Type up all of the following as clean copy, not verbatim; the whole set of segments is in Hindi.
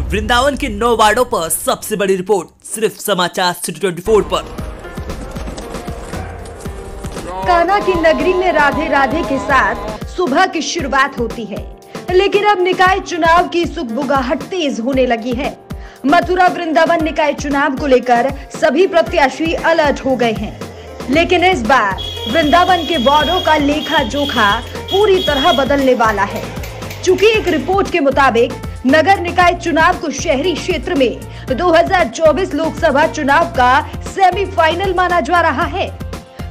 वृंदावन के 9 वार्डों पर सबसे बड़ी रिपोर्ट सिर्फ समाचार सिटी 24 पर। कान्हा की नगरी में राधे राधे के साथ सुबह की शुरुआत होती है, लेकिन अब निकाय चुनाव की सुगबुगाहट तेज होने लगी है। मथुरा वृंदावन निकाय चुनाव को लेकर सभी प्रत्याशी अलर्ट हो गए हैं, लेकिन इस बार वृंदावन के वार्डों का लेखा जोखा पूरी तरह बदलने वाला है। चूंकि एक रिपोर्ट के मुताबिक नगर निकाय चुनाव को शहरी क्षेत्र में 2024 लोकसभा चुनाव का सेमीफाइनल माना जा रहा है।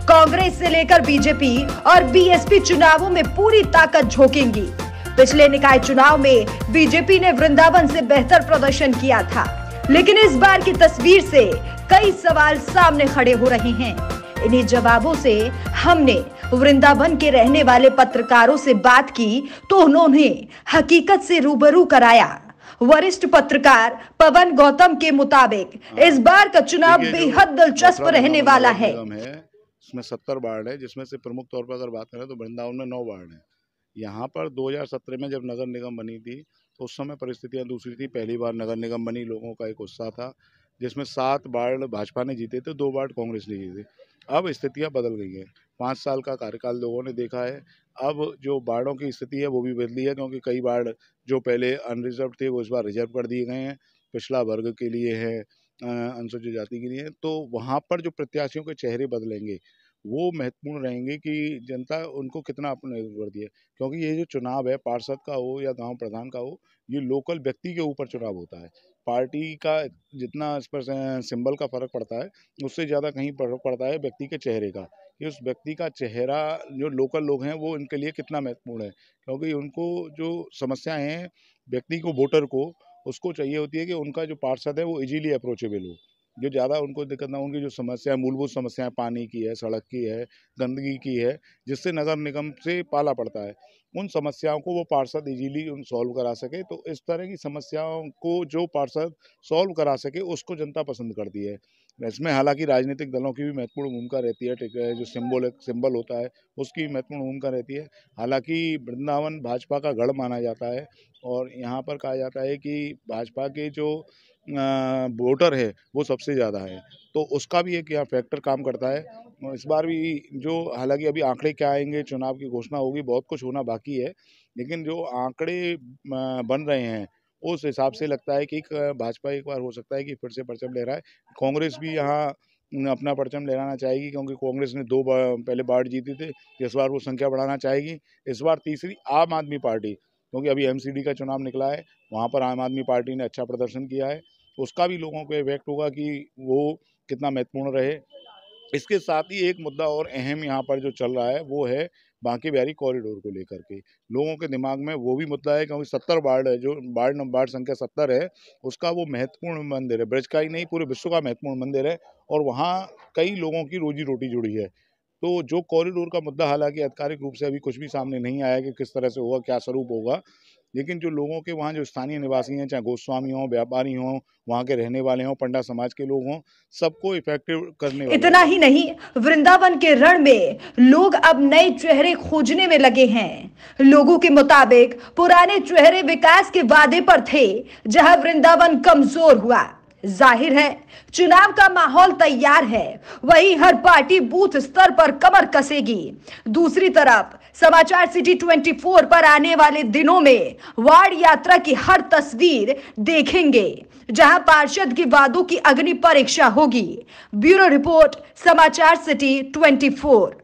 कांग्रेस से लेकर बीजेपी और बीएसपी चुनावों में पूरी ताकत झोंकेंगी। पिछले निकाय चुनाव में बीजेपी ने वृंदावन से बेहतर प्रदर्शन किया था, लेकिन इस बार की तस्वीर से कई सवाल सामने खड़े हो रहे हैं। इन्हीं जवाबों से हमने वृंदावन के रहने वाले पत्रकारों से बात की तो उन्होंने हकीकत से रूबरू कराया। वरिष्ठ पत्रकार पवन गौतम के मुताबिक इस बार का चुनाव बेहद दिलचस्प रहने वाला है। इसमें 70 वार्ड है, जिसमें से प्रमुख तौर पर अगर बात करें तो वृंदावन में 9 वार्ड है। यहाँ पर 2017 में जब नगर निगम बनी थी तो उस समय परिस्थितियाँ दूसरी थी। पहली बार नगर निगम बनी, लोगों का एक उत्साह था, जिसमें 7 वार्ड भाजपा ने जीते थे, 2 वार्ड कांग्रेस ने जीते। अब स्थितियां बदल गई हैं। 5 साल का कार्यकाल लोगों ने देखा है। अब जो वार्डों की स्थिति है वो भी बदली है, क्योंकि कई वार्ड जो पहले अनरिजर्व थे वो इस बार रिजर्व कर दिए गए हैं। पिछड़ा वर्ग के लिए है, अनुसूचित जाति के लिए, तो वहाँ पर जो प्रत्याशियों के चेहरे बदलेंगे वो महत्वपूर्ण रहेंगे कि जनता उनको कितना अपने ऊपर दिए। क्योंकि ये जो चुनाव है, पार्षद का हो या गांव प्रधान का हो, ये लोकल व्यक्ति के ऊपर चुनाव होता है। पार्टी का जितना इस पर सिंबल का फर्क पड़ता है, उससे ज़्यादा कहीं फर्क पड़ता है व्यक्ति के चेहरे का, कि उस व्यक्ति का चेहरा जो लोकल लोग हैं वो इनके लिए कितना महत्वपूर्ण है। क्योंकि उनको जो समस्याएं हैं, व्यक्ति को, वोटर को, उसको चाहिए होती है कि उनका जो पार्षद है वो इजीली अप्रोचेबल हो, जो ज़्यादा उनको दिक्कत ना, उनकी जो समस्या, मूलभूत समस्याएं पानी की है, सड़क की है, गंदगी की है, जिससे नगर निगम से पाला पड़ता है, उन समस्याओं को वो पार्षद इजीली सॉल्व करा सके। तो इस तरह की समस्याओं को जो पार्षद सॉल्व करा सके उसको जनता पसंद करती है। इसमें हालांकि राजनीतिक दलों की भी महत्वपूर्ण भूमिका रहती है, जो सिंबल होता है उसकी महत्वपूर्ण भूमिका रहती है। हालांकि वृंदावन भाजपा का गढ़ माना जाता है और यहाँ पर कहा जाता है कि भाजपा के जो वोटर है वो सबसे ज़्यादा है, तो उसका भी एक यहाँ फैक्टर काम करता है। इस बार भी जो, हालांकि अभी आंकड़े क्या आएंगे, चुनाव की घोषणा होगी, बहुत कुछ होना बाकी है, लेकिन जो आंकड़े बन रहे हैं उस हिसाब से लगता है कि भाजपा एक बार हो सकता है कि फिर से परचम लहराए। कांग्रेस भी यहाँ अपना परचम लहराना चाहेगी, क्योंकि कांग्रेस ने 2 बार पहले वार्ड जीते थे, इस बार वो संख्या बढ़ाना चाहेगी। इस बार तीसरी आम आदमी पार्टी, क्योंकि अभी एमसीडी का चुनाव निकला है, वहाँ पर आम आदमी पार्टी ने अच्छा प्रदर्शन किया है, उसका भी लोगों को इफेक्ट होगा कि वो कितना महत्वपूर्ण रहे। इसके साथ ही एक मुद्दा और अहम यहाँ पर जो चल रहा है वो है बांके बिहारी कॉरिडोर को लेकर के। लोगों के दिमाग में वो भी मुद्दा है, क्योंकि 70 वार्ड है, जो वार्ड संख्या 70 है, उसका वो महत्वपूर्ण मंदिर है, ब्रज का ही नहीं पूरे विश्व का महत्वपूर्ण मंदिर है, और वहाँ कई लोगों की रोजी रोटी जुड़ी है। तो जो कॉरिडोर का मुद्दा, हालांकि आधिकारिक रूप से अभी कुछ भी सामने नहीं आया कि किस तरह से होगा, क्या स्वरूप होगा, लेकिन जो लोगों के वहाँ जो स्थानीय निवासी हैं, चाहे गोस्वामी हों, व्यापारी हों, वहाँ के रहने वाले हों, पंडा समाज के लोग हों, सबको इफेक्टिव करने वाले। इतना ही नहीं, वृंदावन के रण में लोग अब नए चेहरे खोजने में लगे हैं। लोगों के मुताबिक पुराने चेहरे विकास के वादे पर थे, जहां वृंदावन कमजोर हुआ। जाहिर है चुनाव का माहौल तैयार है, वही हर पार्टी बूथ स्तर पर कमर कसेगी। दूसरी तरफ समाचार सिटी 24 पर आने वाले दिनों में वार्ड यात्रा की हर तस्वीर देखेंगे, जहां पार्षद के वादों की अग्नि परीक्षा होगी। ब्यूरो रिपोर्ट, समाचार सिटी 24।